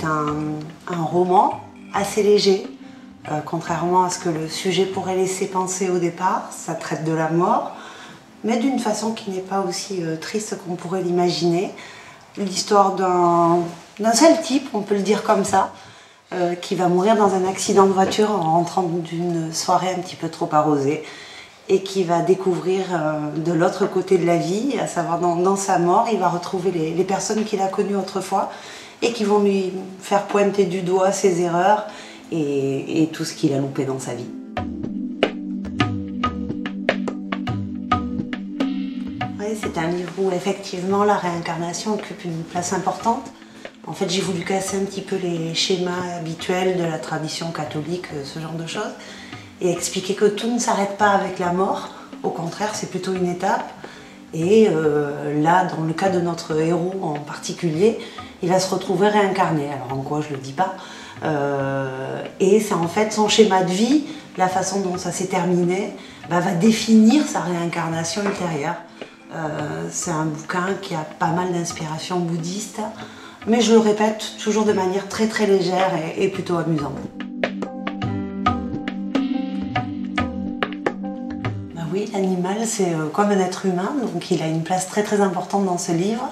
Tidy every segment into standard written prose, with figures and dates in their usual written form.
un roman assez léger, contrairement à ce que le sujet pourrait laisser penser au départ. Ça traite de la mort, mais d'une façon qui n'est pas aussi triste qu'on pourrait l'imaginer. L'histoire d'un seul type, on peut le dire comme ça, qui va mourir dans un accident de voiture en rentrant d'une soirée un petit peu trop arrosée et qui va découvrir de l'autre côté de la vie, à savoir dans sa mort, il va retrouver les personnes qu'il a connues autrefois et qui vont lui faire pointer du doigt ses erreurs et tout ce qu'il a loupé dans sa vie. Oui, c'est un livre où effectivement la réincarnation occupe une place importante. En fait, j'ai voulu casser un petit peu les schémas habituels de la tradition catholique, ce genre de choses, et expliquer que tout ne s'arrête pas avec la mort. Au contraire, c'est plutôt une étape. Et là, dans le cas de notre héros en particulier, il va se retrouver réincarné. Alors en quoi, je ne le dis pas. Et c'est en fait son schéma de vie, la façon dont ça s'est terminé, va définir sa réincarnation ultérieure. C'est un bouquin qui a pas mal d'inspiration bouddhiste, mais je le répète toujours de manière très très légère et plutôt amusante. Oui, l'animal c'est comme un être humain, donc il a une place très très importante dans ce livre.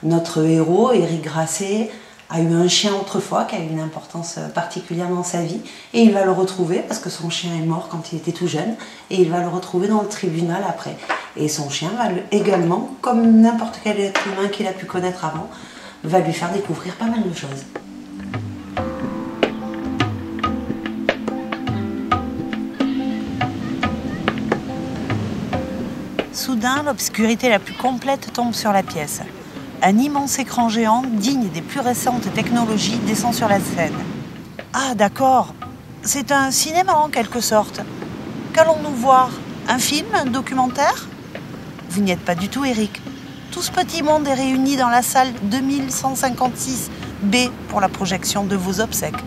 Notre héros, Éric Grasset, a eu un chien autrefois qui a eu une importance particulière dans sa vie et il va le retrouver parce que son chien est mort quand il était tout jeune et il va le retrouver dans le tribunal après. Et son chien va également, comme n'importe quel être humain qu'il a pu connaître avant, va lui faire découvrir pas mal de choses. Soudain, l'obscurité la plus complète tombe sur la pièce. Un immense écran géant, digne des plus récentes technologies, descend sur la scène. Ah, d'accord. C'est un cinéma en quelque sorte. Qu'allons-nous voir? Un film? Un documentaire? Vous n'y êtes pas du tout, Eric. Tout ce petit monde est réuni dans la salle 2156B pour la projection de vos obsèques.